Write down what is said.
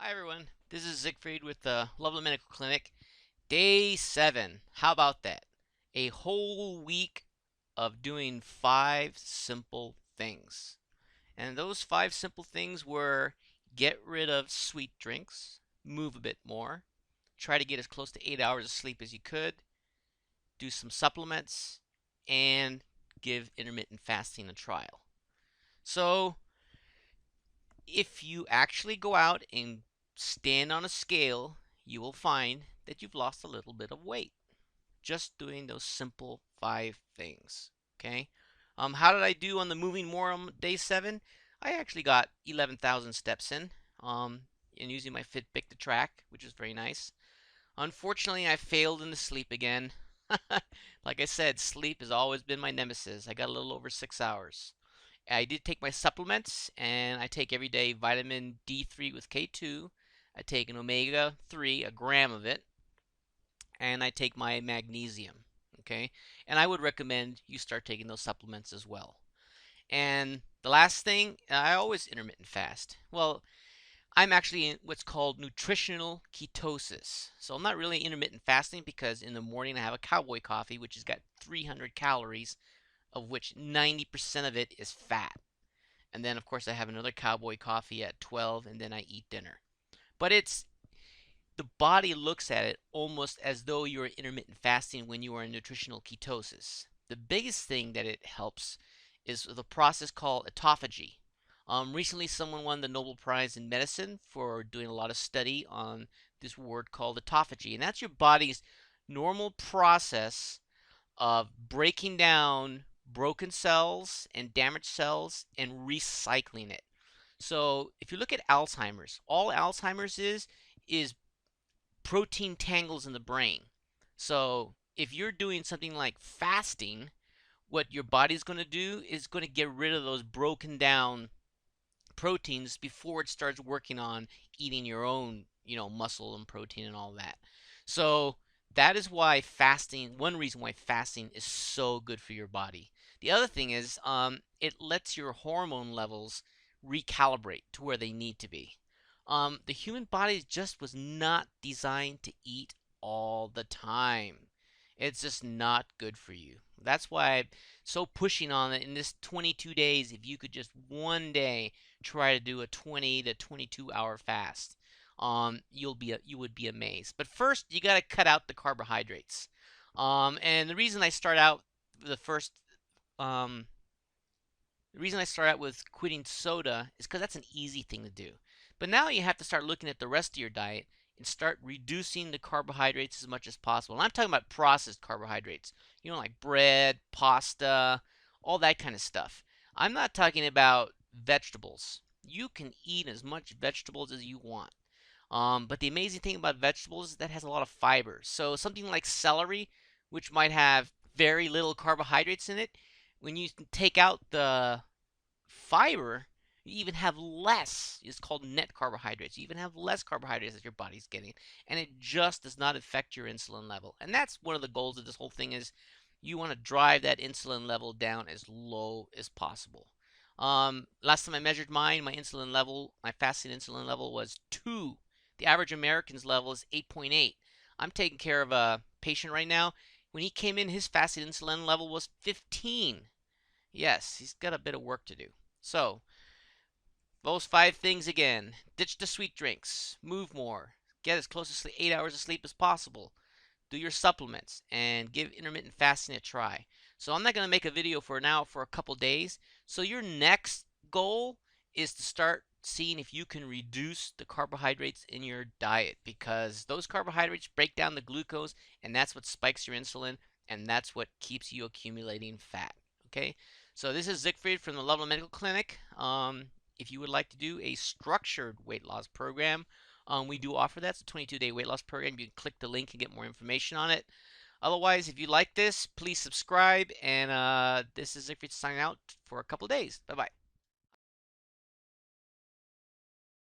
Hi everyone, this is Siegfried with the Loveland Medical Clinic. Day 7. How about that? A whole week of doing 5 simple things. And those 5 simple things were get rid of sweet drinks, move a bit more, try to get as close to 8 hours of sleep as you could, do some supplements, and give intermittent fasting a trial. So, if you actually go out and stand on a scale, you will find that you've lost a little bit of weight just doing those simple 5 things. Okay. How did I do on the moving more on day 7? I actually got 11,000 steps in. And using my Fitbit to track, which is very nice. Unfortunately, I failed in the sleep again. Like I said, sleep has always been my nemesis. I got a little over 6 hours. I did take my supplements, and I take every day vitamin D3 with K2. I take an omega 3, a gram of it, and I take my magnesium. Okay, and I would recommend you start taking those supplements as well. And the last thing, I always intermittent fast. Well, I'm actually in what's called nutritional ketosis. So I'm not really intermittent fasting because in the morning I have a cowboy coffee, which has got 300 calories, of which 90% of it is fat. And then, of course, I have another cowboy coffee at 12, and then I eat dinner. But the body looks at it almost as though you're intermittent fasting when you are in nutritional ketosis. The biggest thing that it helps is the process called autophagy. Recently, someone won the Nobel Prize in Medicine for doing a lot of study on this word called autophagy, and that's your body's normal process of breaking down broken cells and damaged cells and recycling it. So if you look at Alzheimer's, all Alzheimer's is protein tangles in the brain. So if you're doing something like fasting, what your body's going to do is going to get rid of those broken down proteins before it starts working on eating your own, muscle and protein and all that. So that is why fasting, one reason why fasting is so good for your body. The other thing is it lets your hormone levels recalibrate to where they need to be. The human body just was not designed to eat all the time. It's just not good for you. That's why I'm so pushing on it in this 22 days. If you could just one day try to do a 20 to 22-hour fast, you would be amazed. But first, you got to cut out the carbohydrates. And the first um, the reason I start out with quitting soda is because that's an easy thing to do. But now you have to start looking at the rest of your diet and start reducing the carbohydrates as much as possible. And I'm talking about processed carbohydrates, like bread, pasta, all that kind of stuff. I'm not talking about vegetables. You can eat as much vegetables as you want. But the amazing thing about vegetables is that it has a lot of fiber. So something like celery, which might have very little carbohydrates in it, when you take out the fiber, you even have less. It's called net carbohydrates. You even have less carbohydrates that your body's getting, and it just does not affect your insulin level. And that's one of the goals of this whole thing is you want to drive that insulin level down as low as possible. Last time I measured mine, my insulin level, my fasting insulin level was 2. The average American's level is 8.8. I'm taking care of a patient right now. When he came in, his fasted insulin level was 15. Yes, he's got a bit of work to do. So, those 5 things again: ditch the sweet drinks, move more, get as close to 8 hours of sleep as possible, do your supplements, and give intermittent fasting a try. So, I'm not going to make a video for now for a couple days. So, your next goal is to start seeing if you can reduce the carbohydrates in your diet, because those carbohydrates break down the glucose, and that's what spikes your insulin, and that's what keeps you accumulating fat. Okay, so this is Siegfried from the Loveland Medical Clinic. If you would like to do a structured weight loss program, we do offer that. It's a 22-day weight loss program. You can click the link and get more information on it. Otherwise, if you like this, please subscribe. And this is Siegfried signing out for a couple days. Bye-bye.